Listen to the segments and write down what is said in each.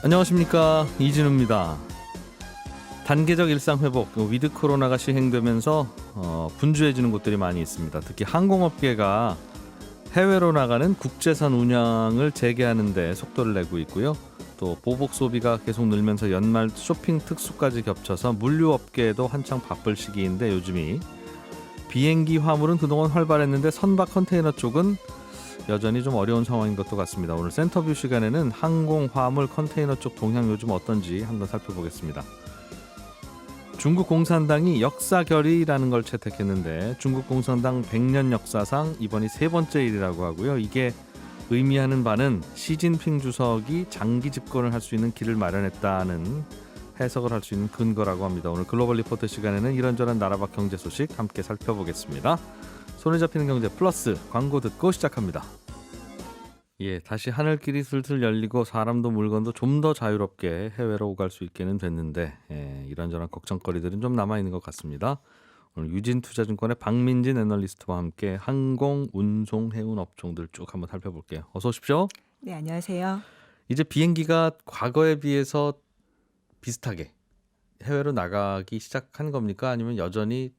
안녕하십니까, 이진우입니다. 단계적 일상 회복, 위드 코로나가 시행되면서 분주해지는 곳들이 많이 있습니다. 특히 항공업계가 해외로 나가는 국제선 운항을 재개하는 데 속도를 내고 있고요. 또 보복 소비가 계속 늘면서 연말 쇼핑 특수까지 겹쳐서 물류업계에도 한창 바쁠 시기인데, 요즘이 비행기 화물은 그동안 활발했는데 선박 컨테이너 쪽은 여전히 좀 어려운 상황인 것도 같습니다. 오늘 센터뷰 시간에는 항공, 화물, 컨테이너 쪽 동향 요즘 어떤지 한번 살펴보겠습니다. 중국 공산당이 역사결의라는 걸 채택했는데, 중국 공산당 100년 역사상 이번이 세 번째 일이라고 하고요. 이게 의미하는 바는 시진핑 주석이 장기 집권을 할 수 있는 길을 마련했다는 해석을 할 수 있는 근거라고 합니다. 오늘 글로벌 리포터 시간에는 이런저런 나라 밖 경제 소식 함께 살펴보겠습니다. 손에 잡히는 경제 플러스 광고 듣고 시작합니다. 다시 하늘길이 슬슬 열리고 사람도 물건도 좀 더 자유롭게 해외로 오갈 수 있게는 됐는데, 이런저런 걱정거리들은 좀 남아있는 것 같습니다. 오늘 유진투자증권의 박민진 애널리스트와 함께 항공, 운송, 해운 업종들 쭉 한번 살펴볼게요. 어서 오십시오. 네, 안녕하세요. 이제 비행기가 과거에 비해서 비슷하게 해외로 나가기 시작한 겁니까? 아니면 여전히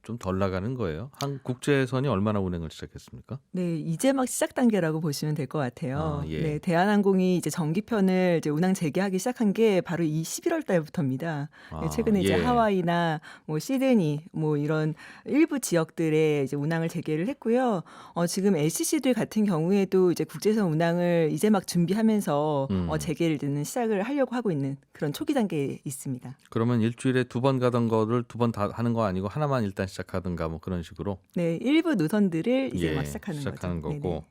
좀 덜 나가는 거예요? 국제선이 얼마나 운행을 시작했습니까? 네, 이제 막 시작 단계라고 보시면 될 것 같아요. 예. 네, 대한항공이 이제 정기편을 이제 운항 재개하기 시작한 게 바로 이 11월 달부터입니다. 네, 최근에 이제 하와이나 뭐 시드니 뭐 이런 일부 지역들에 이제 운항을 재개를 했고요. 지금 LCC들 같은 경우에도 이제 국제선 운항을 이제 막 준비하면서 재개를 시작을 하려고 하고 있는 그런 초기 단계에 있습니다. 그러면 일주일에 2번 가던 거를 2번 다 하는 거 아니고 하나만 일단 시작하든가 뭐 그런 식으로? 네, 일부 노선들을 이제 막 시작하는 거고. 네네.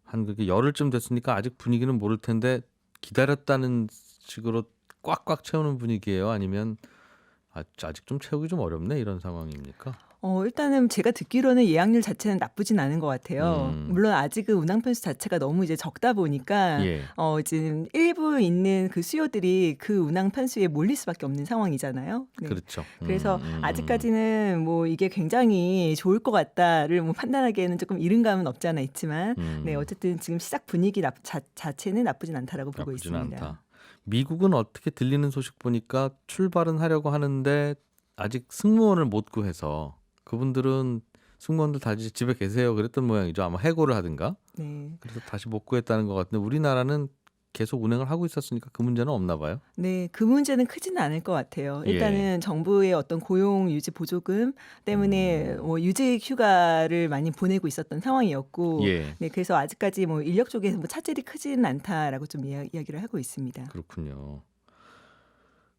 한 그게 열흘쯤 됐으니까 아직 분위기는 모를 텐데, 기다렸다는 식으로 꽉꽉 채우는 분위기예요? 아니면 아직 좀 채우기 좀 어렵네, 이런 상황입니까? 일단은 제가 듣기로는 예약률 자체는 나쁘진 않은 것 같아요. 물론 아직은 운항 편수 자체가 너무 이제 적다 보니까 지금 일부 있는 그 수요들이 그 운항 편수에 몰릴 수밖에 없는 상황이잖아요. 네. 그렇죠. 그래서 아직까지는 뭐 이게 굉장히 좋을 것 같다를 뭐 판단하기에는 조금 이른 감은 없지 않아 있지만, 네, 어쨌든 지금 시작 분위기 자체는 나쁘진 않다라고 보고 나쁘진 있습니다. 않다. 미국은 어떻게 들리는 소식 보니까 출발은 하려고 하는데 아직 승무원을 못 구해서, 그분들은 승무원들 다시 집에 계세요 그랬던 모양이죠. 아마 해고를 하든가. 네. 그래서 다시 못 구했다는 것 같은데, 우리나라는 계속 운행을 하고 있었으니까 그 문제는 없나 봐요. 네, 그 문제는 크지는 않을 것 같아요. 일단은 정부의 어떤 고용 유지 보조금 때문에 뭐 유직 휴가를 많이 보내고 있었던 상황이었고, 네, 그래서 아직까지 뭐 인력 쪽에서 뭐 차질이 크지는 않다라고 좀 이야기를 하고 있습니다. 그렇군요.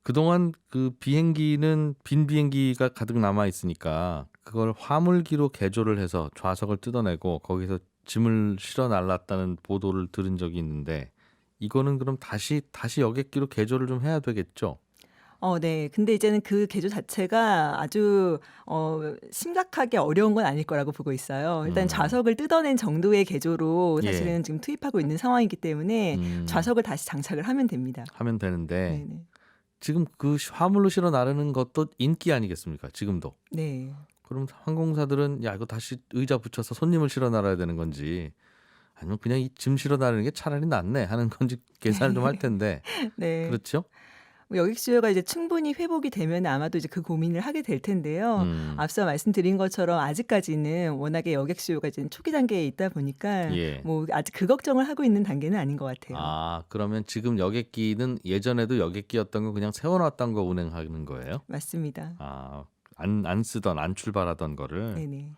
그동안 그 비행기는 빈 비행기가 가득 남아 있으니까 그걸 화물기로 개조를 해서 좌석을 뜯어내고 거기서 짐을 실어 날랐다는 보도를 들은 적이 있는데, 이거는 그럼 다시 여객기로 개조를 좀 해야 되겠죠? 네. 근데 이제는 그 개조 자체가 아주 심각하게 어려운 건 아닐 거라고 보고 있어요. 일단 좌석을 뜯어낸 정도의 개조로 사실은 지금 투입하고 있는 상황이기 때문에 좌석을 다시 장착을 하면 됩니다. 하면 되는데, 네네. 지금 그 화물로 실어 나르는 것도 인기 아니겠습니까? 지금도. 네. 그럼 항공사들은 이거 다시 의자 붙여서 손님을 실어 나르야 되는 건지, 아니면 그냥 이 짐 실어 나르는 게 차라리 낫네 하는 건지 계산을 좀 할 텐데. 네. 그렇죠? 여객 수요가 이제 충분히 회복이 되면 아마도 이제 그 고민을 하게 될 텐데요. 앞서 말씀드린 것처럼 아직까지는 워낙에 여객 수요가 이제 초기 단계에 있다 보니까 뭐 아직 그 걱정을 하고 있는 단계는 아닌 것 같아요. 그러면 지금 여객기는 예전에도 여객기였던 거 그냥 세워놨던 거 운행하는 거예요? 맞습니다. 안 쓰던, 안 출발하던 거를. 네네.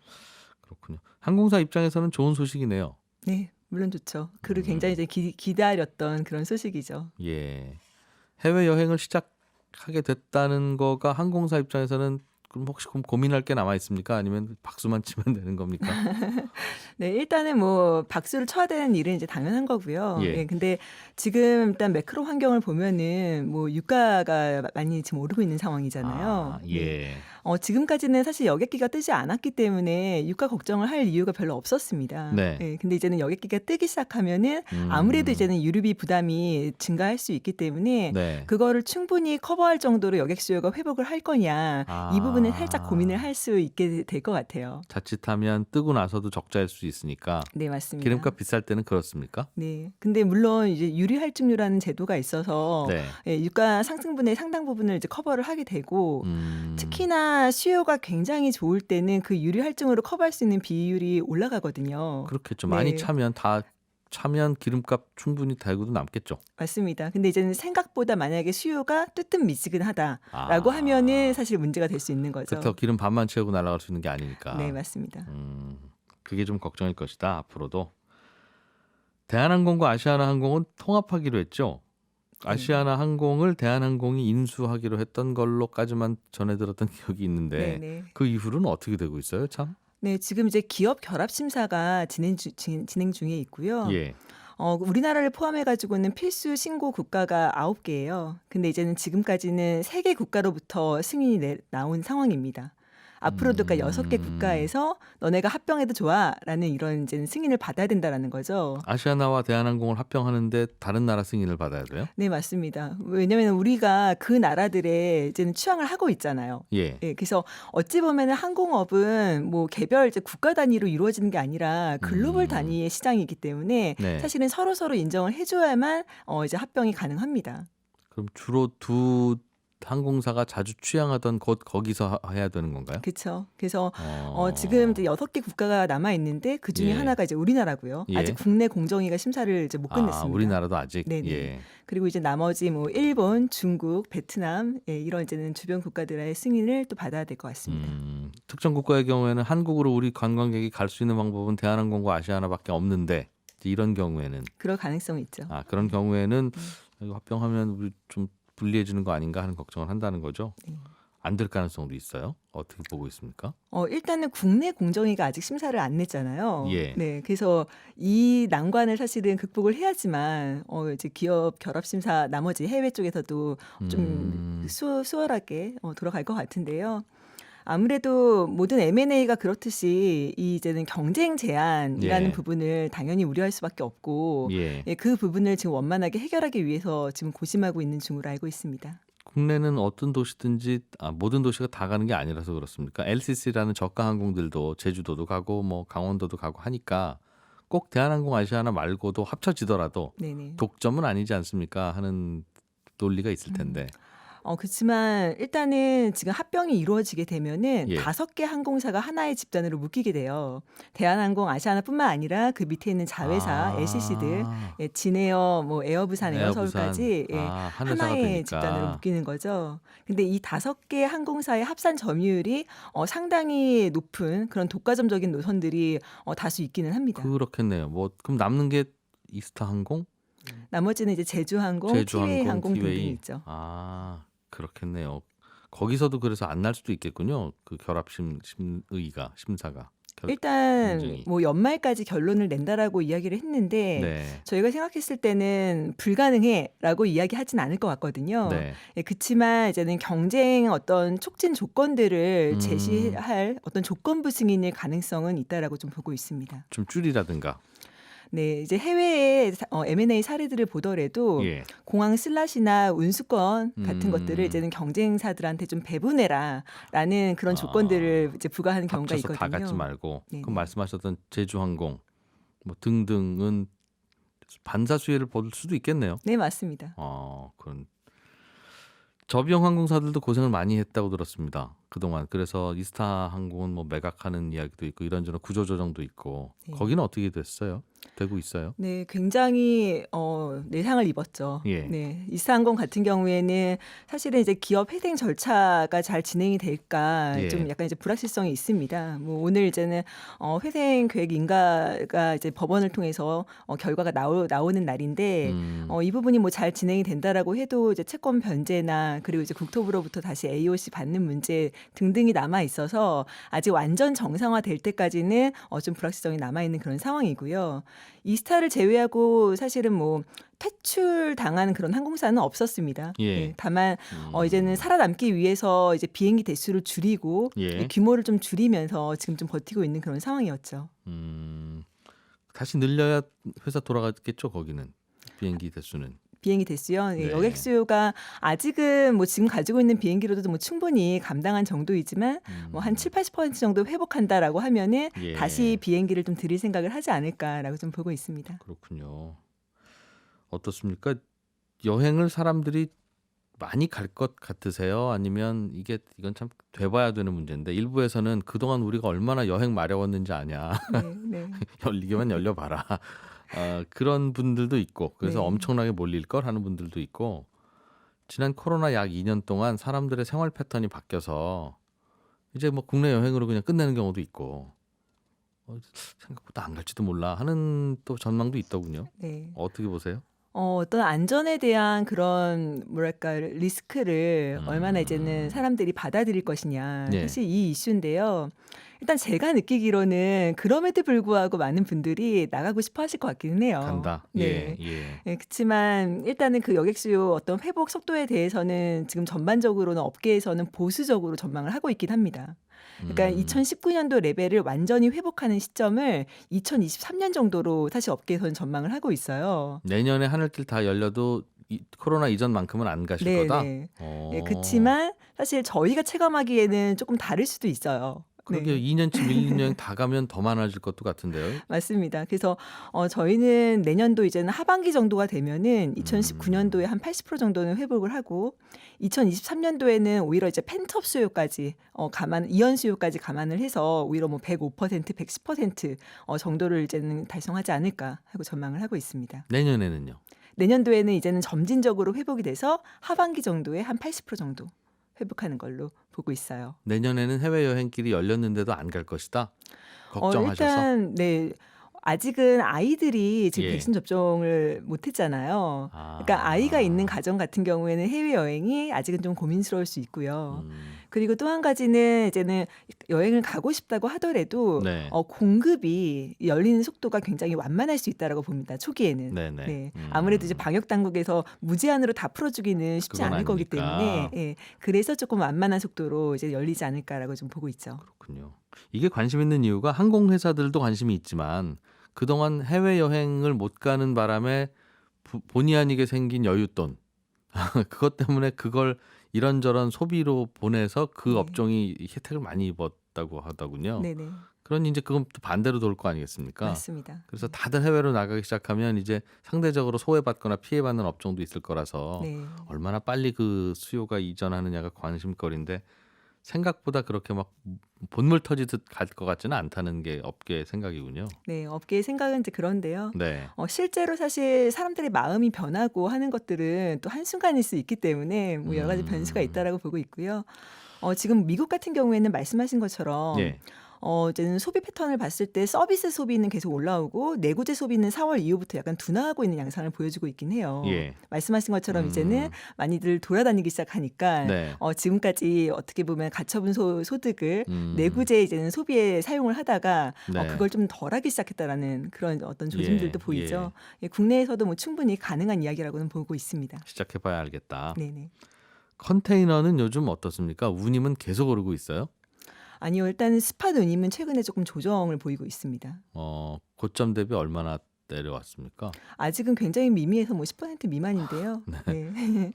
그렇군요. 항공사 입장에서는 좋은 소식이네요. 네, 물론 좋죠. 그리고 굉장히 이제 기다렸던 그런 소식이죠. 해외 여행을 시작하게 됐다는 거가 항공사 입장에서는 그럼 혹시 고민할 게 남아 있습니까? 아니면 박수만 치면 되는 겁니까? 네, 일단은 뭐 박수를 쳐야 되는 일은 이제 당연한 거고요. 근데 지금 일단 매크로 환경을 보면은 뭐 유가가 많이 지금 오르고 있는 상황이잖아요. 지금까지는 사실 여객기가 뜨지 않았기 때문에 유가 걱정을 할 이유가 별로 없었습니다. 네. 예, 근데 이제는 여객기가 뜨기 시작하면은 음. 아무래도 이제는 유류비 부담이 증가할 수 있기 때문에 네. 그거를 충분히 커버할 정도로 여객 수요가 회복을 할 거냐 이 부분을 살짝 고민을 할 수 있게 될 것 같아요. 자칫하면 뜨고 나서도 적자일 수 있으니까 네, 맞습니다. 기름값 비쌀 때는 그렇습니까? 네. 근데 물론 이제 유리 할증료라는 제도가 있어서 네. 예, 유가 상승분의 상당 부분을 이제 커버를 하게 되고 특히나 수요가 굉장히 좋을 때는 그 유리 할증으로 커버할 수 있는 비율이 올라가거든요. 그렇겠죠. 네. 많이 차면 기름값 충분히 달고도 남겠죠. 맞습니다. 근데 이제는 생각보다 만약에 수요가 뜨뜻미지근하다라고 아. 하면은 사실 문제가 될 수 있는 거죠. 그렇다고 기름 반만 채우고 날아갈 수 있는 게 아니니까. 네, 맞습니다. 그게 좀 걱정일 것이다. 앞으로도. 대한항공과 아시아나항공은 통합하기로 했죠. 아시아나항공을 대한항공이 인수하기로 했던 걸로까지만 전해 들었던 기억이 있는데 네. 그 이후로는 어떻게 되고 있어요? 참. 네, 지금 이제 기업 결합 심사가 진행 중에 있고요. 예. 우리나라를 포함해 가지고는 필수 신고 국가가 9개예요. 근데 이제는 지금까지는 3개 국가로부터 승인이 나온 상황입니다. 앞으로도 그러니까 6개 국가에서 너네가 합병해도 좋아라는 이런 이제는 승인을 받아야 된다라는 거죠. 아시아나와 대한항공을 합병하는데 다른 나라 승인을 받아야 돼요? 네, 맞습니다. 왜냐하면 우리가 그 나라들의 이제는 취향을 하고 있잖아요. 예. 예, 그래서 어찌 보면은 항공업은 뭐 개별 이제 국가 단위로 이루어지는 게 아니라 글로벌 단위의 시장이기 때문에 네. 사실은 서로 인정을 해줘야만 이제 합병이 가능합니다. 그럼 주로 두 항공사가 자주 취향하던 곳 거기서 해야 되는 건가요? 그렇죠. 그래서 지금 이제 6개 국가가 남아 있는데 그 중에 예. 하나가 이제 우리나라고요. 예. 아직 국내 공정위가 심사를 이제 못 끝냈습니다. 우리나라도 아직. 네네. 예. 그리고 이제 나머지 뭐 일본, 중국, 베트남 이런 이제는 주변 국가들의 승인을 또 받아야 될 것 같습니다. 특정 국가의 경우에는 한국으로 우리 관광객이 갈 수 있는 방법은 대한항공과 아시아나밖에 없는데 이런 경우에는 그럴 가능성이 있죠. 그런 경우에는 이거 합병하면 우리 좀 불리해지는 거 아닌가 하는 걱정을 한다는 거죠. 네. 안 될 가능성도 있어요. 어떻게 보고 있습니까? 일단은 국내 공정위가 아직 심사를 안 냈잖아요. 예. 네, 그래서 이 난관을 사실은 극복을 해야지만 이제 기업 결합 심사 나머지 해외 쪽에서도 좀 수월하게 돌아갈 것 같은데요. 아무래도 모든 M&A가 그렇듯이 이제는 경쟁 제한이라는 예. 부분을 당연히 우려할 수밖에 없고 예. 그 부분을 지금 원만하게 해결하기 위해서 지금 고심하고 있는 중으로 알고 있습니다. 국내는 어떤 도시든지 모든 도시가 다 가는 게 아니라서 그렇습니까? LCC라는 저가 항공들도 제주도도 가고 뭐 강원도도 가고 하니까 꼭 대한항공 아시아나 말고도 합쳐지더라도 네네. 독점은 아니지 않습니까? 하는 논리가 있을 텐데. 그렇지만 일단은 지금 합병이 이루어지게 되면은 예. 5개 항공사가 하나의 집단으로 묶이게 돼요. 대한항공, 아시아나뿐만 아니라 그 밑에 있는 자회사, LCC들, 진에어, 뭐 에어부산, 에어서울까지 한 회사가 하나의 되니까. 집단으로 묶이는 거죠. 근데 이 5개 항공사의 합산 점유율이 상당히 높은 그런 독과점적인 노선들이 다수 있기는 합니다. 그렇겠네요. 뭐 그럼 남는 게 이스타항공, 나머지는 이제 제주항공, 티웨이 항공 등등 있죠. 그렇겠네요. 거기서도 그래서 안 날 수도 있겠군요. 그 결합 심사가. 일단 공정위. 뭐 연말까지 결론을 낸다라고 이야기를 했는데 네. 저희가 생각했을 때는 불가능해라고 이야기하진 않을 것 같거든요. 네. 그렇지만 이제는 경쟁 어떤 촉진 조건들을 제시할 어떤 조건부 승인일 가능성은 있다라고 좀 보고 있습니다. 좀 줄이라든가. 네, 이제 해외의 M&A 사례들을 보더라도 예. 공항 슬롯이나 운수권 같은 것들을 이제는 경쟁사들한테 좀 배분해라라는 그런 조건들을 이제 부과하는 경우가 합쳐서 있거든요. 다 갖지 말고. 네네. 그럼 말씀하셨던 제주항공 뭐 등등은 반사 수혜를 받을 수도 있겠네요. 네, 맞습니다. 그런 저비용 항공사들도 고생을 많이 했다고 들었습니다. 그동안. 그래서 이스타 항공은 뭐 매각하는 이야기도 있고 이런저런 구조조정도 있고 네. 거기는 어떻게 됐어요? 되고 있어요? 네, 굉장히 내상을 입었죠. 예. 네, 이스타항공 같은 경우에는 사실은 이제 기업 회생 절차가 잘 진행이 될까 예. 좀 약간 이제 불확실성이 있습니다. 뭐 오늘 이제는 회생 계획 인가가 이제 법원을 통해서 결과가 나오는 날인데 이 부분이 뭐 잘 진행이 된다라고 해도 이제 채권 변제나 그리고 이제 국토부로부터 다시 AOC 받는 문제 등등이 남아 있어서 아직 완전 정상화될 때까지는 좀 불확실성이 남아 있는 그런 상황이고요. 이스타를 제외하고 사실은 뭐 퇴출당한 그런 항공사는 없었습니다. 예. 다만 이제는 살아남기 위해서 이제 비행기 대수를 줄이고 예. 규모를 좀 줄이면서 지금 좀 버티고 있는 그런 상황이었죠. 다시 늘려야 회사 돌아가겠죠, 거기는. 비행기 대수는. 비행기 대수요. 네. 여객 수요가 아직은 뭐 지금 가지고 있는 비행기로도 뭐 충분히 감당한 정도이지만 뭐 한 7, 80% 정도 회복한다라고 하면은 예. 다시 비행기를 좀 들일 생각을 하지 않을까라고 좀 보고 있습니다. 그렇군요. 어떻습니까? 여행을 사람들이 많이 갈 것 같으세요? 아니면 이건 참 돼봐야 되는 문제인데 일부에서는 그동안 우리가 얼마나 여행 마려웠는지 아냐. 네. 열리기만 열려봐라. 그런 분들도 있고 그래서 네. 엄청나게 몰릴 걸 하는 분들도 있고 지난 코로나 약 2년 동안 사람들의 생활 패턴이 바뀌어서 이제 뭐 국내 여행으로 그냥 끝내는 경우도 있고 생각보다 안 갈지도 몰라 하는 또 전망도 있더군요. 네. 어떻게 보세요? 어떤 안전에 대한 그런 뭐랄까 리스크를 얼마나 이제는 사람들이 받아들일 것이냐. 예. 사실 이 이슈인데요. 일단 제가 느끼기로는 그럼에도 불구하고 많은 분들이 나가고 싶어 하실 것 같기는 해요. 간다. 네. 예. 그렇지만 일단은 그 여객 수요 어떤 회복 속도에 대해서는 지금 전반적으로는 업계에서는 보수적으로 전망을 하고 있긴 합니다. 그러니까 2019년도 레벨을 완전히 회복하는 시점을 2023년 정도로 사실 업계에서는 전망을 하고 있어요. 내년에 하늘길 다 열려도 코로나 이전만큼은 안 가실 거다. 네. 그렇지만 사실 저희가 체감하기에는 조금 다를 수도 있어요. 그러게 2년치 밀린 여행 다 가면 더 많아질 것도 같은데요. 맞습니다. 그래서 저희는 내년도 이제는 하반기 정도가 되면은 2019년도에 한 80% 정도는 회복을 하고 2023년도에는 오히려 이제 펜트업 수요까지 이연 수요까지 감안을 해서 오히려 뭐 105%, 110% 정도를 이제는 달성하지 않을까 하고 전망을 하고 있습니다. 내년에는요? 내년도에는 이제는 점진적으로 회복이 돼서 하반기 정도에 한 80% 정도 회복하는 걸로 보고 있어요. 내년에는 해외여행길이 열렸는데도 안 갈 것이다? 걱정하셔서? 일단 네. 아직은 아이들이 지금 예. 백신 접종을 못했잖아요. 그러니까 아이가 있는 가정 같은 경우에는 해외여행이 아직은 좀 고민스러울 수 있고요. 그리고 또 한 가지는 이제는 여행을 가고 싶다고 하더라도 네. 공급이 열리는 속도가 굉장히 완만할 수 있다라고 봅니다. 초기에는. 네네. 네. 아무래도 이제 방역 당국에서 무제한으로 다 풀어주기는 쉽지 그건 않을 거기 아니니까. 때문에 그래서 조금 완만한 속도로 이제 열리지 않을까라고 좀 보고 있죠. 그렇군요. 이게 관심 있는 이유가 항공회사들도 관심이 있지만 그동안 해외여행을 못 가는 바람에 본의 아니게 생긴 여윳돈 그것 때문에 그걸 이런저런 소비로 보내서 그 네. 업종이 혜택을 많이 입었다고 하더군요. 네네. 그러니 이제 그건 또 반대로 돌 거 아니겠습니까? 맞습니다. 그래서 다들 해외로 나가기 시작하면 이제 상대적으로 소외받거나 피해받는 업종도 있을 거라서 네. 얼마나 빨리 그 수요가 이전하느냐가 관심거리인데 생각보다 그렇게 막 본물 터지듯 갈 것 같지는 않다는 게 업계의 생각이군요. 네, 업계의 생각은 이제 그런데요. 네. 실제로 사실 사람들의 마음이 변하고 하는 것들은 또 한순간일 수 있기 때문에 뭐 여러 가지 변수가 있다라고 보고 있고요. 지금 미국 같은 경우에는 말씀하신 것처럼 예. 이제는 소비 패턴을 봤을 때 서비스 소비는 계속 올라오고 내구재 소비는 4월 이후부터 약간 둔화하고 있는 양상을 보여주고 있긴 해요. 예. 말씀하신 것처럼 이제는 많이들 돌아다니기 시작하니까 네. 지금까지 어떻게 보면 가처분 소득을 음. 내구재 이제는 소비에 사용을 하다가 네. 그걸 좀 덜하기 시작했다라는 그런 어떤 조짐들도 예, 보이죠. 국내에서도 뭐 충분히 가능한 이야기라고는 보고 있습니다. 시작해봐야 알겠다. 네네. 컨테이너는 요즘 어떻습니까? 운임은 계속 오르고 있어요? 아니요, 일단 스팟 운임은 최근에 조금 조정을 보이고 있습니다. 고점 대비 얼마나 내려왔습니까? 아직은 굉장히 미미해서 뭐 10% 미만인데요. 네.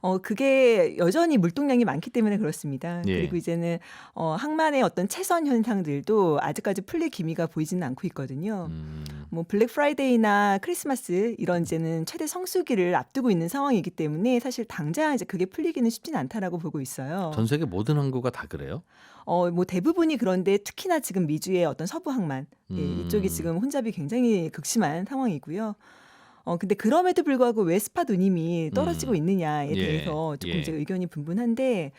어, 그게 여전히 물동량이 많기 때문에 그렇습니다. 예. 그리고 이제는 항만의 어떤 채선 현상들도 아직까지 풀릴 기미가 보이지는 않고 있거든요. 뭐 블랙 프라이데이나 크리스마스 이런 이제는 최대 성수기를 앞두고 있는 상황이기 때문에 사실 당장 이제 그게 풀리기는 쉽진 않다라고 보고 있어요. 전 세계 모든 항구가 다 그래요? 뭐 대부분이 그런데 특히나 지금 미주의 어떤 서부 항만 이쪽이 지금 혼잡이 굉장히 극심한 상황이고요. 근데 그럼에도 불구하고 왜 스팟 운임이 떨어지고 있느냐에 예, 대해서 조금 예. 이제 의견이 분분한데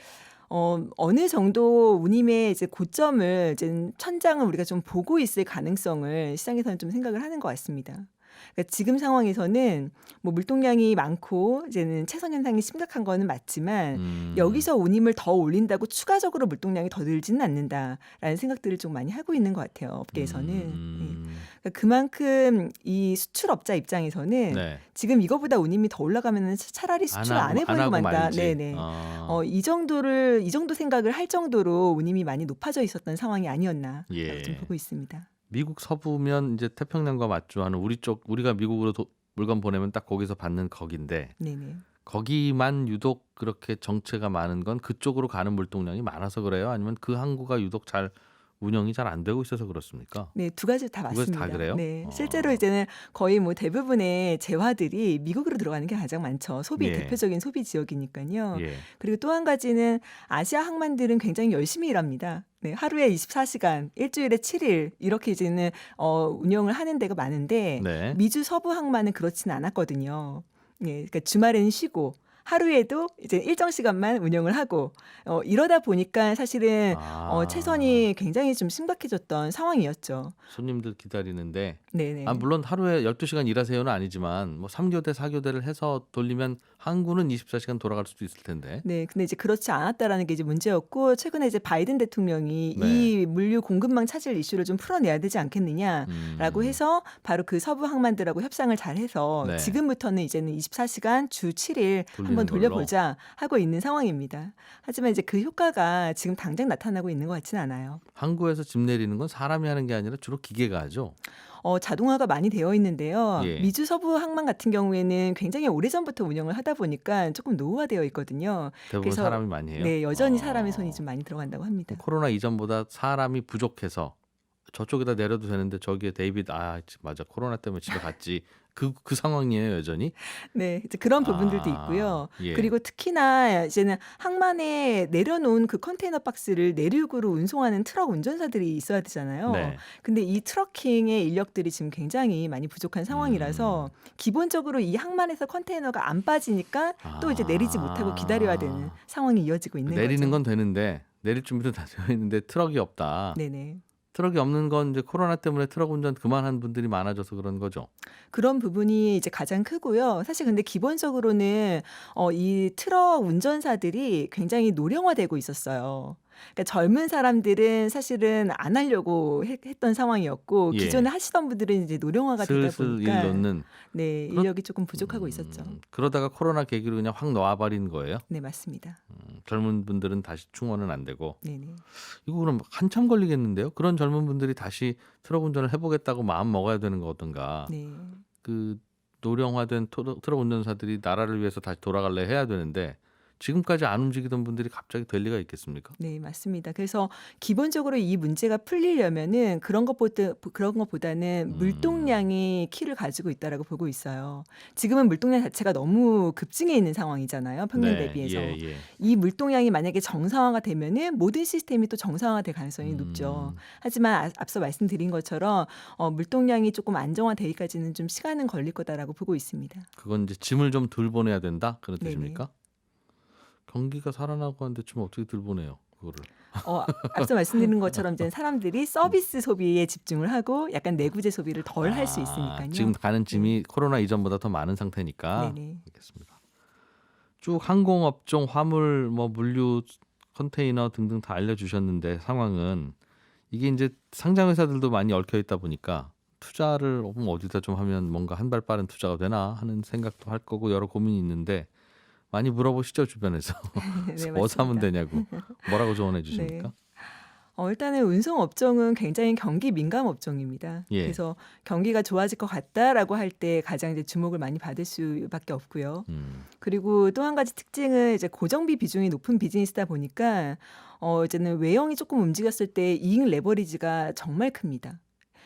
어느 정도 운임의 이제 고점을 이제 천장을 우리가 좀 보고 있을 가능성을 시장에서는 좀 생각을 하는 것 같습니다. 그러니까 지금 상황에서는 뭐 물동량이 많고 이제는 채선 현상이 심각한 거는 맞지만 여기서 운임을 더 올린다고 추가적으로 물동량이 더 늘지는 않는다라는 생각들을 좀 많이 하고 있는 것 같아요. 업계에서는. 그러니까 그만큼 이 수출업자 입장에서는 네. 지금 이거보다 운임이 더 올라가면 차라리 수출 안 해버리고 만다. 말지. 네네. 이 정도 생각을 할 정도로 운임이 많이 높아져 있었던 상황이 아니었나 좀 보고 있습니다. 미국 서부면 이제 태평양과 마주하는 우리가 미국으로 물건 보내면 딱 거기서 받는 거기인데 네네. 거기만 유독 그렇게 정체가 많은 건 그쪽으로 가는 물동량이 많아서 그래요? 아니면 그 항구가 유독 잘 운영이 잘 안 되고 있어서 그렇습니까? 네, 두 가지 다 두 가지 맞습니다. 다 그래요? 네, 실제로 이제는 거의 뭐 대부분의 재화들이 미국으로 들어가는 게 가장 많죠. 대표적인 소비 지역이니까요. 그리고 또 한 가지는 아시아 항만들은 굉장히 열심히 일합니다. 네, 하루에 24시간, 일주일에 7일 이렇게 이제는 운영을 하는 데가 많은데 네. 미주 서부 항만은 그렇지는 않았거든요. 네, 그러니까 주말에는 쉬고 하루에도 이제 일정 시간만 운영을 하고 이러다 보니까 사실은 채선이 굉장히 좀 심각해졌던 상황이었죠. 손님들 기다리는데 네네. 물론 하루에 12시간 일하세요는 아니지만 뭐 3교대, 4교대를 해서 돌리면 항구는 24시간 돌아갈 수도 있을 텐데. 네, 근데 이제 그렇지 않았다라는 게 이제 문제였고 최근에 이제 바이든 대통령이 네. 이 물류 공급망 차질 이슈를 좀 풀어내야 되지 않겠느냐라고 해서 바로 그 서부 항만들하고 협상을 잘 해서 네. 지금부터는 이제는 24시간 주 7일 한번 돌리는 돌려보자 하고 있는 상황입니다. 하지만 이제 그 효과가 지금 당장 나타나고 있는 것 같지는 않아요. 항구에서 짐 내리는 건 사람이 하는 게 아니라 주로 기계가 하죠. 자동화가 많이 되어 있는데요. 예. 미주 서부 항만 같은 경우에는 굉장히 오래전부터 운영을 하다 보니까 조금 노후화되어 있거든요. 대부분 그래서 사람이 많이 해요. 네, 여전히 사람의 손이 좀 많이 들어간다고 합니다. 코로나 이전보다 사람이 부족해서 저쪽에다 내려도 되는데 저기에 데이비드 맞아 코로나 때문에 집에 갔지 그 상황이에요 여전히. 네, 이제 그런 부분들도 있고요. 예. 그리고 특히나 이제는 항만에 내려놓은 그 컨테이너 박스를 내륙으로 운송하는 트럭 운전사들이 있어야 되잖아요. 네. 근데 이 트러킹의 인력들이 지금 굉장히 많이 부족한 상황이라서 기본적으로 이 항만에서 컨테이너가 안 빠지니까 또 이제 내리지 못하고 기다려야 되는 상황이 이어지고 있는 내리는 거죠. 건 되는데 내릴 준비도 다 되어 있는데 트럭이 없다. 네네. 트럭이 없는 건 이제 코로나 때문에 트럭 운전 그만한 분들이 많아져서 그런 거죠. 그런 부분이 이제 가장 크고요. 사실 근데 기본적으로는 이 트럭 운전사들이 굉장히 노령화되고 있었어요. 그러니까 젊은 사람들은 사실은 안 하려고 했던 상황이었고 예. 기존에 하시던 분들은 이제 노령화가 되다 슬슬 일 보니까 놓는. 네, 인력이 조금 부족하고 있었죠. 그러다가 코로나 계기로 그냥 확 놓아버린 거예요. 네, 맞습니다. 젊은 분들은 다시 충원은 안 되고. 네네. 이거 그럼 한참 걸리겠는데요? 그런 젊은 분들이 다시 트럭 운전을 해보겠다고 마음 먹어야 되는 거던가. 네. 그 노령화된 트럭 운전사들이 나라를 위해서 다시 돌아갈래 해야 되는데 지금까지 안 움직이던 분들이 갑자기 될 리가 있겠습니까? 네, 맞습니다. 그래서 기본적으로 이 문제가 풀리려면은 그런 것보다는 물동량이 키를 가지고 있다라고 보고 있어요. 지금은 물동량 자체가 너무 급증해 있는 상황이잖아요. 평년 대비해서. 예. 이 물동량이 만약에 정상화가 되면은 모든 시스템이 또 정상화가 될 가능성이 높죠. 하지만 앞서 말씀드린 것처럼 물동량이 조금 안정화되기까지는 좀 시간은 걸릴 거다라고 보고 있습니다. 그건 이제 짐을 좀 덜 보내야 된다 그런 네네. 뜻입니까? 경기가 살아나고 하는데 좀 어떻게 덜 보내요 그거를? 앞서 말씀드린 것처럼 이제 사람들이 서비스 소비에 집중을 하고 약간 내구재 소비를 덜 할 수 있으니까요. 지금 가는 짐이 코로나 이전보다 더 많은 상태니까. 네네. 알겠습니다. 쭉 항공업종, 화물, 뭐 물류, 컨테이너 등등 다 알려주셨는데 상황은 이게 이제 상장 회사들도 많이 얽혀 있다 보니까 투자를 어디다 좀 하면 뭔가 한 발 빠른 투자가 되나 하는 생각도 할 거고 여러 고민이 있는데 많이 물어보시죠 주변에서. 네, 뭐 사면 맞습니다. 되냐고 뭐라고 조언해 주십니까? 일단은 운송 업종은 굉장히 경기 민감 업종입니다. 예. 그래서 경기가 좋아질 것 같다라고 할 때 가장 이제 주목을 많이 받을 수밖에 없고요. 그리고 또 한 가지 특징은 이제 고정비 비중이 높은 비즈니스다 보니까 이제는 외형이 조금 움직였을 때 이익 레버리지가 정말 큽니다.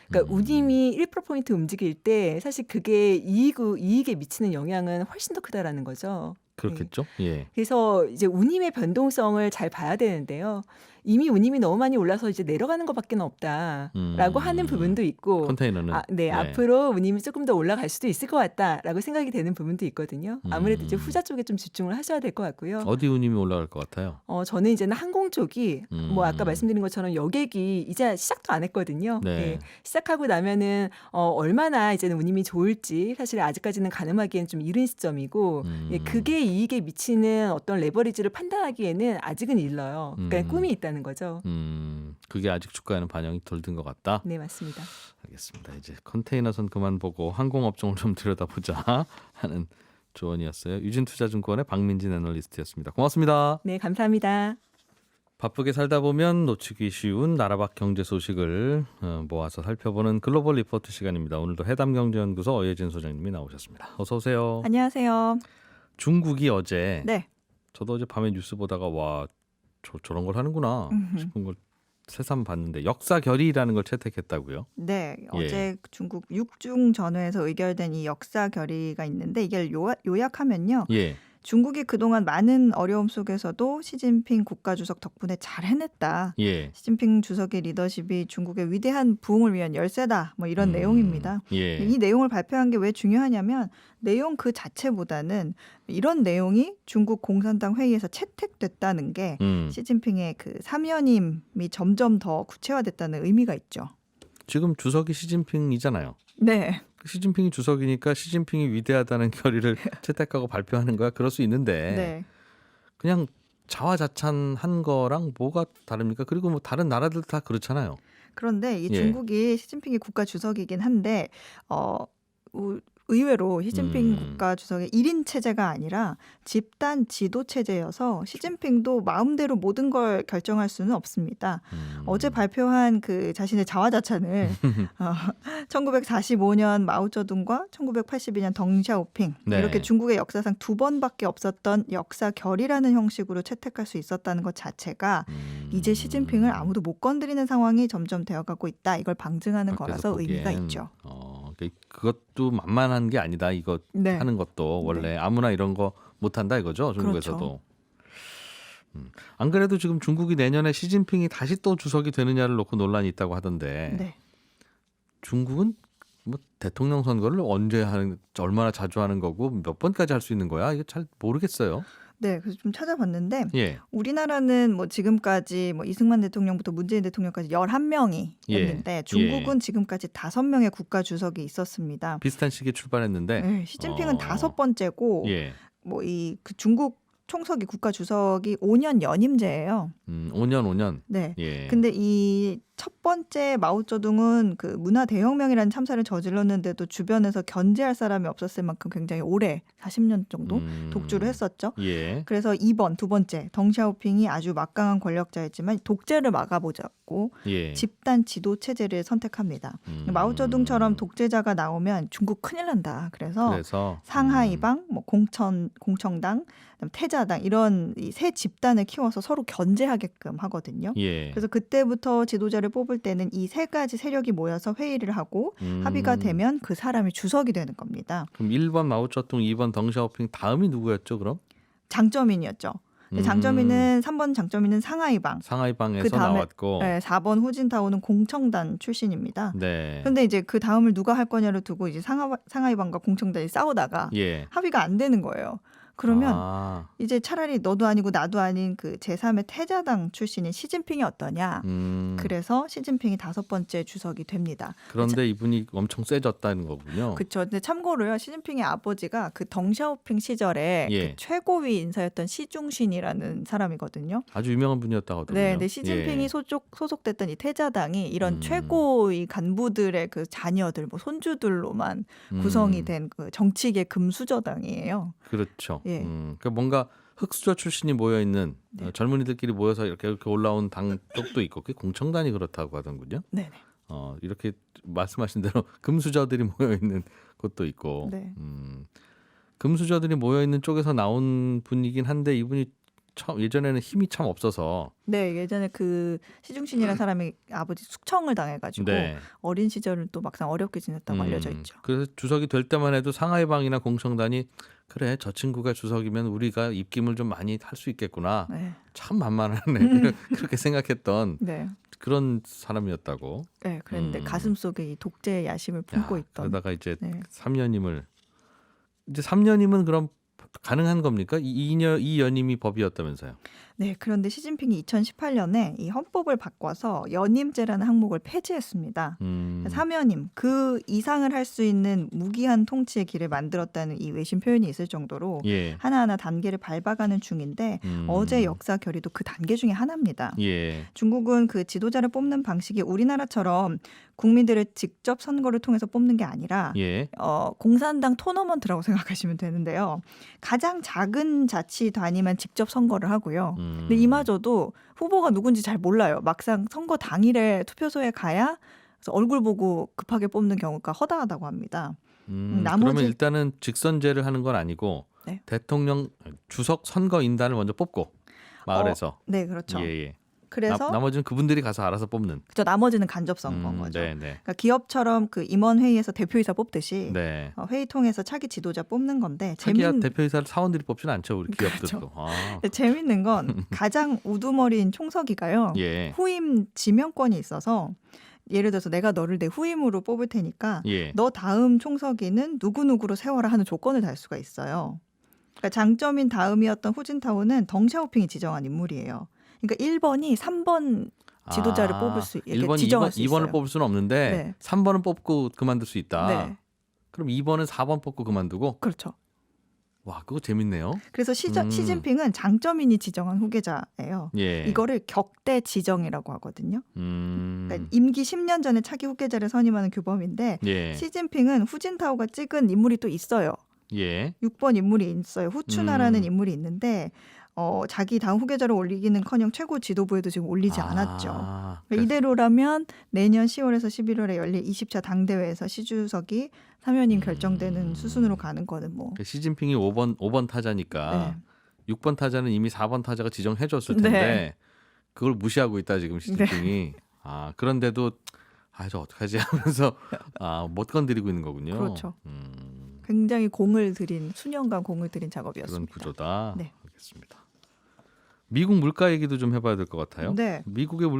그러니까 운임이 1%포인트 움직일 때 사실 그게 이익에 미치는 영향은 훨씬 더 크다라는 거죠. 그렇겠죠. 예. 그래서 이제 운임의 변동성을 잘 봐야 되는데요. 이미 운임이 너무 많이 올라서 이제 내려가는 것밖에 없다라고 하는 부분도 있고 컨테이너는 네, 앞으로 운임이 조금 더 올라갈 수도 있을 것 같다라고 생각이 되는 부분도 있거든요. 아무래도 이제 후자 쪽에 좀 집중을 하셔야 될 것 같고요. 어디 운임이 올라갈 것 같아요? 저는 이제는 항공 쪽이 뭐 아까 말씀드린 것처럼 여객이 이제 시작도 안 했거든요. 네. 예, 시작하고 나면은 얼마나 이제는 운임이 좋을지 사실 아직까지는 가늠하기엔 좀 이른 시점이고 예, 그게 이익에 미치는 어떤 레버리지를 판단하기에는 아직은 일러요. 그러니까 꿈이 있다는 거죠. 그게 아직 주가에는 반영이 덜 든 것 같다. 네, 맞습니다. 알겠습니다. 이제 컨테이너선 그만 보고 항공업종을 좀 들여다보자 하는 조언이었어요. 유진투자증권의 박민진 애널리스트였습니다. 고맙습니다. 네, 감사합니다. 바쁘게 살다 보면 놓치기 쉬운 나라 밖 경제 소식을 모아서 살펴보는 글로벌 리포트 시간입니다. 오늘도 해담경제연구소 어예진 소장님이 나오셨습니다. 어서 오세요. 안녕하세요. 중국이 어제 네. 저도 어제 밤에 뉴스 보다가 와 저런 걸 하는구나 싶은 걸 새삼 봤는데 역사결의라는 걸 채택했다고요? 네. 예. 어제 중국 6중 전후에서 의결된 이 역사 결의가 있는데 이걸 요약하면요. 예. 중국이 그동안 많은 어려움 속에서도 시진핑 국가주석 덕분에 잘 해냈다. 예. 시진핑 주석의 리더십이 중국의 위대한 부흥을 위한 열쇠다. 뭐 이런 내용입니다. 예. 이 내용을 발표한 게 왜 중요하냐면 내용 그 자체보다는 이런 내용이 중국 공산당 회의에서 채택됐다는 게 시진핑의 그 사면임이 점점 더 구체화됐다는 의미가 있죠. 지금 주석이 시진핑이잖아요. 네. 시진핑이 주석이니까 시진핑이 위대하다는 결의를 채택하고 발표하는 거야. 그럴 수 있는데 네. 그냥 자화자찬한 거랑 뭐가 다릅니까? 그리고 뭐 다른 나라들 다 그렇잖아요. 그런데 이 예. 중국이 시진핑이 국가 주석이긴 한데 의외로 시진핑 국가 주석의 1인 체제가 아니라 집단 지도 체제여서 시진핑도 마음대로 모든 걸 결정할 수는 없습니다. 어제 발표한 그 자신의 자화자찬을 1945년 마오쩌둥과 1982년 덩샤오핑 네. 이렇게 중국의 역사상 두 번밖에 없었던 역사 결의라는 형식으로 채택할 수 있었다는 것 자체가 이제 시진핑을 아무도 못 건드리는 상황이 점점 되어가고 있다. 이걸 방증하는 거라서 의미가 있죠. 그것도 만만한 게 아니다. 이거 네. 하는 것도 원래 아무나 이런 거 못한다 이거죠. 중국에서도. 그렇죠. 안 그래도 지금 중국이 내년에 시진핑이 다시 또 주석이 되느냐를 놓고 논란이 있다고 하던데 네. 중국은 뭐 대통령 선거를 언제 하는, 얼마나 자주 하는 거고 몇 번까지 할 수 있는 거야? 이거 잘 모르겠어요. 네, 그래서 좀 찾아봤는데 예. 우리나라는 뭐 지금까지 뭐 이승만 대통령부터 문재인 대통령까지 11명이 있는데 중국은 지금까지 5명의 국가 주석이 있었습니다. 비슷한 시기에 출발했는데 네, 시진핑은 5번째고 예. 뭐 이 그 중국 총석이 국가 주석이 5년 연임제예요. 5년. 네. 예. 근데 이 첫 번째 마오쩌둥은 그 문화 대혁명이라는 참사를 저질렀는데도 주변에서 견제할 사람이 없었을 만큼 굉장히 오래 40년 정도 독주를 했었죠. 예. 그래서 두 번째 덩샤오핑이 아주 막강한 권력자였지만 독재를 막아보자고 예. 집단 지도 체제를 선택합니다. 마오쩌둥처럼 독재자가 나오면 중국 큰일 난다. 그래서 상하이방, 뭐 공청당, 태자당 이런 이 세 집단을 키워서 서로 견제하게끔 하거든요. 예. 그래서 그때부터 지도자를 뽑을 때는 이 세 가지 세력이 모여서 회의를 하고 합의가 되면 그 사람이 주석이 되는 겁니다. 그럼 1번 마오쩌둥, 2번 덩샤오핑 다음이 누구였죠, 그럼? 장쩌민이었죠. 장쩌민은 3번 장쩌민은 상하이방. 상하이방에서 그다음에, 나왔고. 네, 4번 후진타오는 공청단 출신입니다. 네. 그런데 이제 그 다음을 누가 할 거냐를 두고 이제 상하이방과 공청단이 싸우다가 예. 합의가 안 되는 거예요. 그러면 이제 차라리 너도 아니고 나도 아닌 그 제3의 태자당 출신인 시진핑이 어떠냐. 그래서 시진핑이 5번째 주석이 됩니다. 그런데 이분이 엄청 세졌다는 거군요. 그렇죠. 근데 참고로요. 시진핑의 아버지가 그 덩샤오핑 시절에 그 최고위 인사였던 시중신이라는 사람이거든요. 아주 유명한 분이었다고 하더군요. 네, 근데 시진핑이 소속됐던 이 태자당이 이런 최고위 간부들의 그 자녀들, 뭐 손주들로만 구성이 된 그 정치계 금수저당이에요. 그렇죠. 예. 그러니까 뭔가 흑수저 출신이 모여 있는 젊은이들끼리 모여서 이렇게 올라온 당 쪽도 있고, 그게 공청단이 그렇다고 하던군요. 네. 이렇게 말씀하신 대로 금수저들이 모여 있는 곳도 있고, 네. 금수저들이 모여 있는 쪽에서 나온 분이긴 한데 이분이 예전에는 힘이 참 없어서. 네, 예전에 그 시중신이라는 사람이 아버지 숙청을 당해가지고 네. 어린 시절은 또 막상 어렵게 지냈다고 알려져 있죠. 그래서 주석이 될 때만 해도 상하이방이나 공청단이 그래 저 친구가 주석이면 우리가 입김을 좀 많이 할 수 있겠구나. 네. 참 만만하네. 그렇게 생각했던 네. 그런 사람이었다고. 네, 그랬는데 가슴 속에 이 독재의 야심을 품고 있던. 그러다가 이제 네. 3년임을 이제 3년이면 그럼 가능한 겁니까? 이 연임이 법이었다면서요? 네, 그런데 시진핑이 2018년에 이 헌법을 바꿔서 연임제라는 항목을 폐지했습니다. 사면임, 그 이상을 할 수 있는 무기한 통치의 길을 만들었다는 이 외신 표현이 있을 정도로 예. 하나하나 단계를 밟아가는 중인데 어제 역사 결의도 그 단계 중에 하나입니다. 예. 중국은 그 지도자를 뽑는 방식이 우리나라처럼 국민들을 직접 선거를 통해서 뽑는 게 아니라 예. 공산당 토너먼트라고 생각하시면 되는데요. 가장 작은 자치 단위만 직접 선거를 하고요. 근데 이마저도 후보가 누군지 잘 몰라요. 막상 선거 당일에 투표소에 가야 그래서 얼굴 보고 급하게 뽑는 경우가 허다하다고 합니다. 그러면 일단은 직선제를 하는 건 아니고 네. 대통령 주석 선거인단을 먼저 뽑고 마을에서. 네, 그렇죠. 예. 그래서 나머지는 그분들이 가서 알아서 뽑는. 그렇죠. 나머지는 간접 선거인 거죠. 네. 그러니까 기업처럼 그 임원 회의에서 대표이사 뽑듯이 네. 회의 통해서 차기 지도자 뽑는 건데 차기야 대표이사를 사원들이 뽑지는 않죠. 우리 기업들도. 그렇죠. 재밌는 건 가장 우두머리인 총서기가요. 예. 후임 지명권이 있어서 예를 들어서 내가 너를 내 후임으로 뽑을 테니까 예. 너 다음 총서기는 누구누구로 세워라 하는 조건을 달 수가 있어요. 그러니까 장점인 다음이었던 후진타오는 덩샤오핑이 지정한 인물이에요. 그러니까 1번이 3번 지도자를 뽑을 수 있게 1번, 지정할 2번, 수 있어요. 2번을 뽑을 수는 없는데 네. 3번은 뽑고 그만둘 수 있다. 네. 그럼 2번은 4번 뽑고 그만두고? 그렇죠. 와, 그거 재밌네요. 그래서 시진핑은 장점인이 지정한 후계자예요. 예. 이거를 격대 지정이라고 하거든요. 그러니까 임기 10년 전에 차기 후계자를 선임하는 규범인데 예. 시진핑은 후진타오가 찍은 인물이 또 있어요. 예. 6번 인물이 있어요. 후추나라는 인물이 있는데 자기 다음 후계자를 올리기는커녕 최고 지도부에도 지금 올리지 않았죠. 그러니까 이대로라면 내년 10월에서 11월에 열릴 20차 당대회에서 시주석이 사면임 결정되는 수순으로 가는 거는 뭐. 그러니까 시진핑이 5번 타자니까 6번 타자는 이미 4번 타자가 지정해줬을 텐데 네. 그걸 무시하고 있다 지금 시진핑이. 네. 그런데도 저 어떡하지 하면서 못 건드리고 있는 거군요. 그렇죠. 굉장히 수년간 공을 들인 작업이었습니다. 그런 구조다. 네. 알겠습니다. 미국 물가 얘기도 좀 해봐야 될 것 같아요. 네.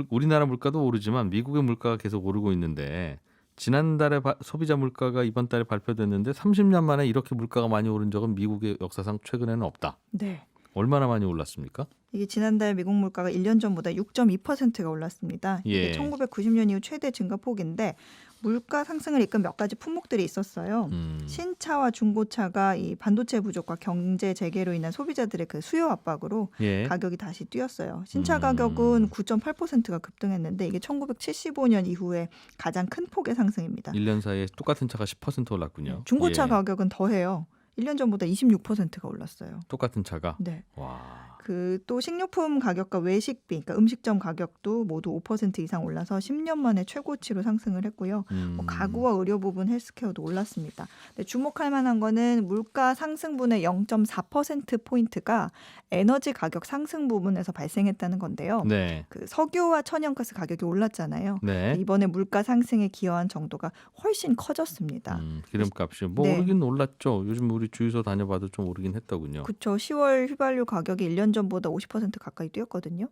우리나라 물가도 오르지만 미국의 물가가 계속 오르고 있는데 지난달에 소비자 물가가 이번 달에 발표됐는데 30년 만에 이렇게 물가가 많이 오른 적은 미국의 역사상 최근에는 없다. 네. 얼마나 많이 올랐습니까? 이게 지난달 미국 물가가 1년 전보다 6.2%가 올랐습니다. 이게 1990년 이후 최대 증가폭인데 물가 상승을 이끈 몇 가지 품목들이 있었어요. 신차와 중고차가 이 반도체 부족과 경제 재개로 인한 소비자들의 그 수요 압박으로 가격이 다시 뛰었어요. 신차 가격은 9.8%가 급등했는데 이게 1975년 이후에 가장 큰 폭의 상승입니다. 1년 사이에 똑같은 차가 10% 올랐군요. 중고차 가격은 더해요. 1년 전보다 26%가 올랐어요. 똑같은 차가? 네. 와. 또 식료품 가격과 외식비, 그러니까 음식점 가격도 모두 5% 이상 올라서 10년 만에 최고치로 상승을 했고요. 가구와 의료 부분, 헬스케어도 올랐습니다. 근데 주목할 만한 거는 물가 상승분의 0.4%포인트가 에너지 가격 상승 부분에서 발생했다는 건데요. 네. 그 석유와 천연가스 가격이 올랐잖아요. 네. 이번에 물가 상승에 기여한 정도가 훨씬 커졌습니다. 기름값이 오르긴 올랐죠. 요즘 우리 주유소 다녀봐도 좀 오르긴 했더군요. 그렇죠. 10월 휘발유 가격이 1년 전보다 50% 가까이 뛰었거든요.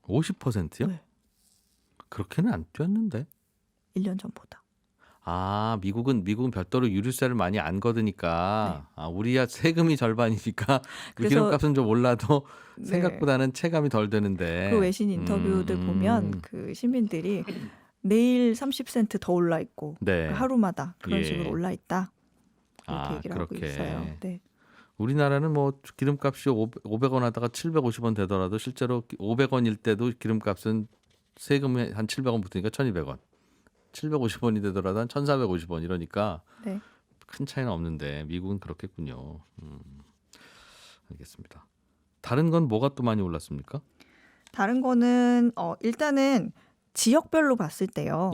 50%요? 네. 그렇게는 안 뛰었는데. 1년 전보다. 미국은 별도로 유류세를 많이 안 걷으니까 우리야 세금이 절반이니까 기름값은 좀 올라도 생각보다는 체감이 덜 되는데. 그 외신 인터뷰들 보면 그 시민들이 내일 30센트 더 올라 있고 하루마다 그런 식으로 올라 있다. 이렇게 얘기를 하고 있어요. 네. 우리나라는 뭐 기름값이 500원 하다가 750원 되더라도 실제로 500원일 때도 기름값은 세금이 한 700원 붙으니까 1200원. 750원이 되더라도 한 1450원 이러니까 큰 차이는 없는데 미국은 그렇겠군요. 알겠습니다. 다른 건 뭐가 또 많이 올랐습니까? 다른 거는 일단은 지역별로 봤을 때요.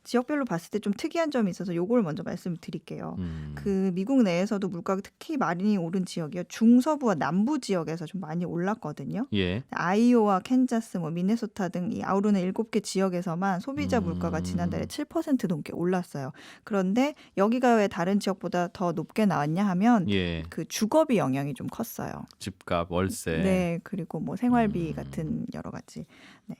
지역별로 봤을 때 좀 특이한 점이 있어서 요걸 먼저 말씀드릴게요. 그 미국 내에서도 물가가 특히 많이 오른 지역이요. 중서부와 남부 지역에서 좀 많이 올랐거든요. 예. 아이오와 캔자스, 뭐 미네소타 등 이 아우르는 7개 지역에서만 소비자 물가가 지난달에 7% 넘게 올랐어요. 그런데 여기가 왜 다른 지역보다 더 높게 나왔냐 하면 예. 그 주거비 영향이 좀 컸어요. 집값, 월세. 네, 그리고 뭐 생활비 같은 여러 가지. 네.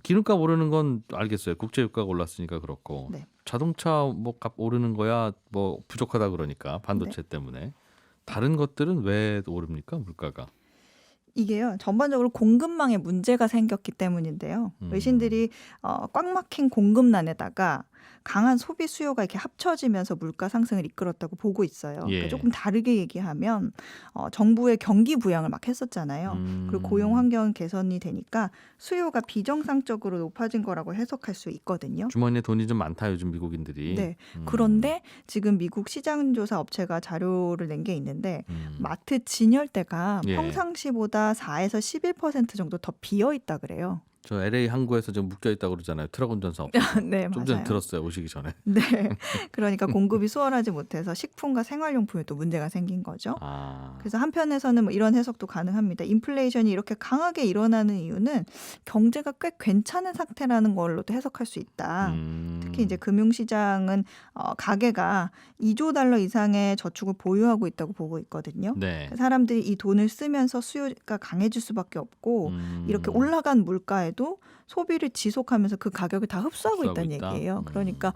기름값 오르는 건 알겠어요. 국제유가가 올랐으니까 그렇고. 네. 자동차 뭐 값 오르는 거야 뭐 부족하다 그러니까 반도체 때문에. 다른 것들은 왜 오릅니까? 물가가. 이게요. 전반적으로 공급망에 문제가 생겼기 때문인데요. 외신들이 꽉 막힌 공급난에다가 강한 소비 수요가 이렇게 합쳐지면서 물가 상승을 이끌었다고 보고 있어요. 예. 그러니까 조금 다르게 얘기하면 정부의 경기 부양을 막 했었잖아요. 그리고 고용 환경 개선이 되니까 수요가 비정상적으로 높아진 거라고 해석할 수 있거든요. 주머니에 돈이 좀 많다 요즘 미국인들이. 네. 그런데 지금 미국 시장조사 업체가 자료를 낸 게 있는데 마트 진열대가 예. 평상시보다 4에서 11% 정도 더 비어 있다 그래요. 저 LA 항구에서 지금 묶여 있다고 그러잖아요. 트럭 운전사 업. 네, 좀 전에 맞아요. 들었어요. 오시기 전에. 네. 그러니까 공급이 수월하지 못해서 식품과 생활용품에 또 문제가 생긴 거죠. 아. 그래서 한편에서는 뭐 이런 해석도 가능합니다. 인플레이션이 이렇게 강하게 일어나는 이유는 경제가 꽤 괜찮은 상태라는 걸로도 해석할 수 있다. 특히 이제 금융시장은 가계가 2조 달러 이상의 저축을 보유하고 있다고 보고 있거든요. 네. 사람들이 이 돈을 쓰면서 수요가 강해질 수밖에 없고 이렇게 올라간 물가에도 소비를 지속하면서 그 가격을 다 흡수하고 있다는 있다? 얘기예요. 그러니까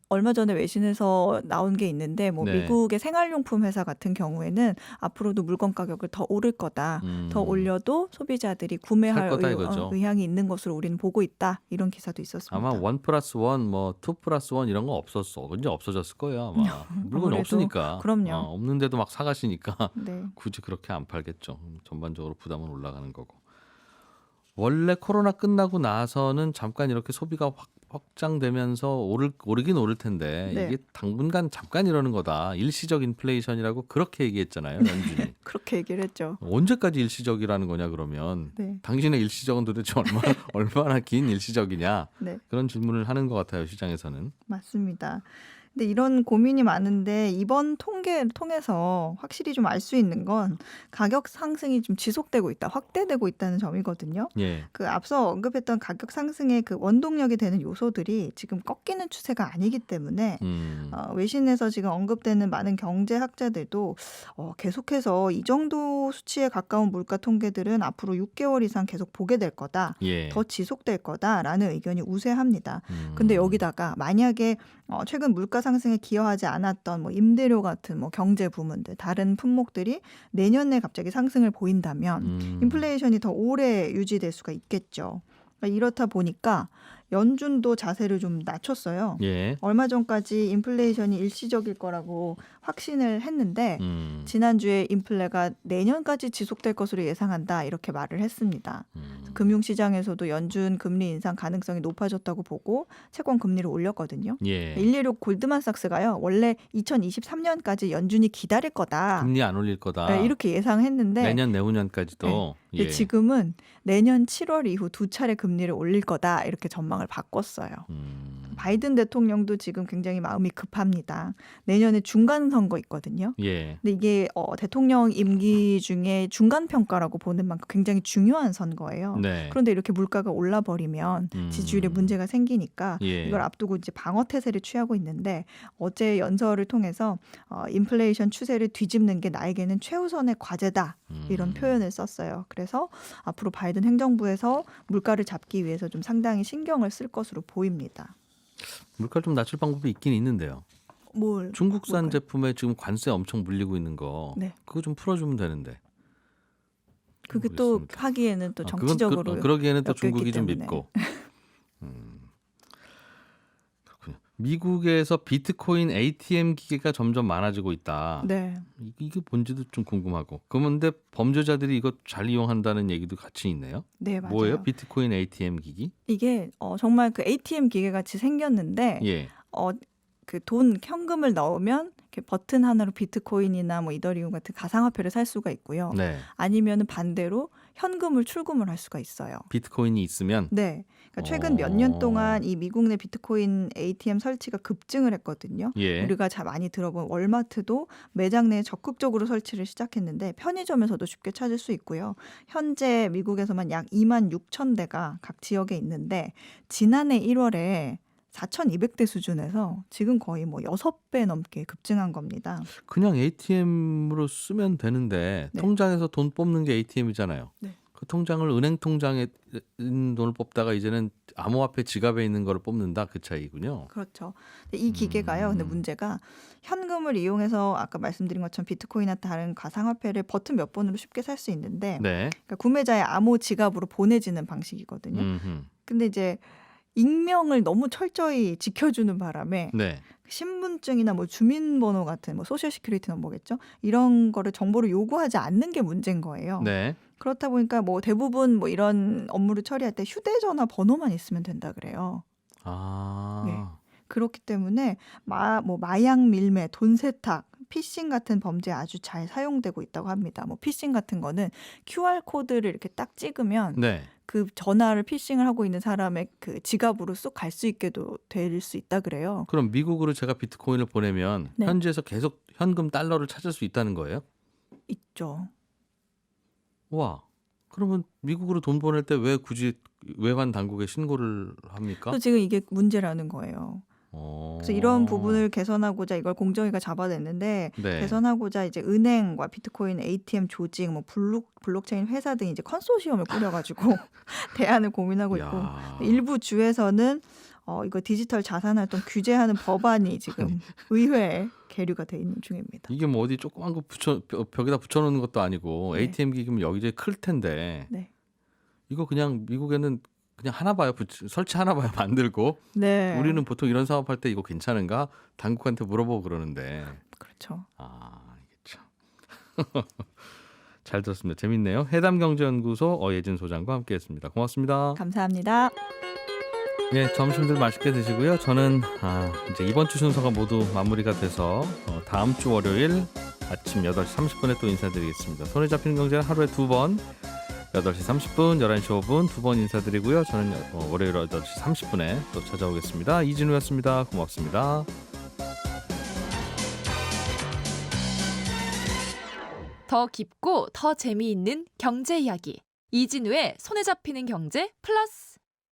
얼마 전에 외신에서 나온 게 있는데 뭐 네. 미국의 생활용품 회사 같은 경우에는 앞으로도 물건 가격을 더 오를 거다. 더 올려도 소비자들이 구매할 살 거다 이거죠. 의향이 있는 것으로 우리는 보고 있다. 이런 기사도 있었습니다. 아마 1+1, 뭐 2+1 이런 거 없었어. 이제 없어졌을 거예요. 아마 물건이 아무래도 없으니까. 그럼요. 없는데도 막 사가시니까 네. 굳이 그렇게 안 팔겠죠. 전반적으로 부담은 올라가는 거고. 원래 코로나 끝나고 나서는 잠깐 이렇게 소비가 확장되면서 오르긴 오를 텐데 네. 이게 당분간 잠깐 이러는 거다. 일시적 인플레이션이라고 그렇게 얘기했잖아요. 연준이. 그렇게 얘기를 했죠. 언제까지 일시적이라는 거냐 그러면 네. 당신의 일시적은 도대체 얼마나 긴 일시적이냐 네. 그런 질문을 하는 것 같아요. 시장에서는. 맞습니다. 근데 이런 고민이 많은데 이번 통계를 통해서 확실히 좀 알 수 있는 건 가격 상승이 좀 지속되고 있다, 확대되고 있다는 점이거든요. 예. 그 앞서 언급했던 가격 상승의 그 원동력이 되는 요소들이 지금 꺾이는 추세가 아니기 때문에 외신에서 지금 언급되는 많은 경제학자들도 계속해서 이 정도 수치에 가까운 물가 통계들은 앞으로 6개월 이상 계속 보게 될 거다. 예. 더 지속될 거다라는 의견이 우세합니다. 근데 여기다가 만약에 최근 물가 상승에 기여하지 않았던 뭐 임대료 같은 뭐 경제 부문들 다른 품목들이 내년에 갑자기 상승을 보인다면 인플레이션이 더 오래 유지될 수가 있겠죠. 그러니까 이렇다 보니까 연준도 자세를 좀 낮췄어요. 예. 얼마 전까지 인플레이션이 일시적일 거라고 확신을 했는데 지난주에 인플레가 내년까지 지속될 것으로 예상한다 이렇게 말을 했습니다. 금융시장에서도 연준 금리 인상 가능성이 높아졌다고 보고 채권 금리를 올렸거든요. 예. 116 골드만삭스가요. 원래 2023년까지 연준이 기다릴 거다. 금리 안 올릴 거다. 네, 이렇게 예상했는데 내년 내후년까지도. 네. 근데 예. 지금은 내년 7월 이후 2차례 금리를 올릴 거다 이렇게 전망을 바꿨어요. 바이든 대통령도 지금 굉장히 마음이 급합니다. 내년에 중간 선거 있거든요. 예. 근데 이게 대통령 임기 중에 중간 평가라고 보는 만큼 굉장히 중요한 선거예요. 네. 그런데 이렇게 물가가 올라 버리면 지지율에 문제가 생기니까 예. 이걸 앞두고 이제 방어 태세를 취하고 있는데 어제 연설을 통해서 인플레이션 추세를 뒤집는 게 나에게는 최우선의 과제다 이런 표현을 썼어요. 그래서 앞으로 바이든 행정부에서 물가를 잡기 위해서 좀 상당히 신경을 쓸 것으로 보입니다. 물가 좀 낮출 방법이 있긴 있는데요. 중국산 뭘까요? 제품에 지금 관세 엄청 물리고 있는 거. 네. 그거 좀 풀어주면 되는데. 그게 또 모르겠습니다. 하기에는 또 그건 정치적으로 그러기에는 또 엮였기 중국이 좀 때문에. 밉고. 그렇군요. 미국에서 비트코인 ATM 기계가 점점 많아지고 있다. 네. 이게 뭔지도 좀 궁금하고. 그런데 범죄자들이 이거 잘 이용한다는 얘기도 같이 있네요. 네, 맞아요. 뭐예요? 비트코인 ATM 기기? 이게 정말 그 ATM 기계 같이 생겼는데 예. 그 돈 현금을 넣으면 이렇게 버튼 하나로 비트코인이나 뭐 이더리움 같은 가상화폐를 살 수가 있고요. 네. 아니면은 반대로 현금을 출금을 할 수가 있어요. 비트코인이 있으면? 네. 그러니까 최근 몇 년 동안 이 미국 내 비트코인 ATM 설치가 급증을 했거든요. 예. 우리가 잘 많이 들어본 월마트도 매장 내에 적극적으로 설치를 시작했는데 편의점에서도 쉽게 찾을 수 있고요. 현재 미국에서만 약 2만 6천 대가 각 지역에 있는데 지난해 1월에 4,200대 수준에서 지금 거의 뭐 6배 넘게 급증한 겁니다. 그냥 ATM으로 쓰면 되는데 네. 통장에서 돈 뽑는 게 ATM이잖아요. 네. 그 통장을 은행 통장에 있는 돈을 뽑다가 이제는 암호화폐 지갑에 있는 거를 뽑는다 그 차이군요. 그렇죠. 이 기계가요. 근데 문제가 현금을 이용해서 아까 말씀드린 것처럼 비트코인이나 다른 가상화폐를 버튼 몇 번으로 쉽게 살 수 있는데 네. 그러니까 구매자의 암호 지갑으로 보내지는 방식이거든요. 근데 이제 익명을 너무 철저히 지켜주는 바람에 네. 신분증이나 뭐 주민번호 같은 뭐 소셜 시큐리티 넘버겠죠. 이런 거를 정보를 요구하지 않는 게 문제인 거예요. 네. 그렇다 보니까 뭐 대부분 뭐 이런 업무를 처리할 때 휴대전화 번호만 있으면 된다 그래요. 아. 네. 그렇기 때문에 마약 밀매, 돈 세탁, 피싱 같은 범죄에 아주 잘 사용되고 있다고 합니다. 뭐 피싱 같은 거는 QR 코드를 이렇게 딱 찍으면 네. 그 전화를 피싱을 하고 있는 사람의 그 지갑으로 쑥 갈 수 있게도 될 수 있다 그래요. 그럼 미국으로 제가 비트코인을 보내면 네. 현지에서 계속 현금 달러를 찾을 수 있다는 거예요? 있죠. 와. 그러면 미국으로 돈 보낼 때 왜 굳이 외환 당국에 신고를 합니까? 또 지금 이게 문제라는 거예요. 그래서 이런 부분을 개선하고자 이걸 공정위가 잡아냈는데 네. 개선하고자 이제 은행과 비트코인 ATM 조직, 뭐 블록체인 회사 등이 이제 컨소시엄을 꾸려가지고 대안을 고민하고 있고 야. 일부 주에서는 이거 디지털 자산 활동 규제하는 법안이 지금 의회에 계류가 돼 있는 중입니다. 이게 뭐 어디 조그만 거 벽에다 붙여놓는 것도 아니고 네. ATM 기기면 여기저기 클 텐데 네. 이거 그냥 미국에는 그냥 하나 봐요. 설치 하나 봐요. 만들고. 네. 우리는 보통 이런 사업할 때 이거 괜찮은가? 당국한테 물어보고 그러는데. 그렇죠. 아, 이게 참. 잘 들었습니다. 재밌네요. 해담경제연구소 어예진 소장과 함께했습니다. 고맙습니다. 감사합니다. 예, 점심들 맛있게 드시고요. 저는 이제 이번 주 순서가 모두 마무리가 돼서 다음 주 월요일 아침 8시 30분에 또 인사드리겠습니다. 손에 잡히는 경제는 하루에 2번 8시 30분, 11시 5분 2번 인사드리고요. 저는 월요일 8시 30분에 또 찾아오겠습니다. 이진우였습니다. 고맙습니다. 더 깊고 더 재미있는 경제 이야기. 이진우의 손에 잡히는 경제 플러스.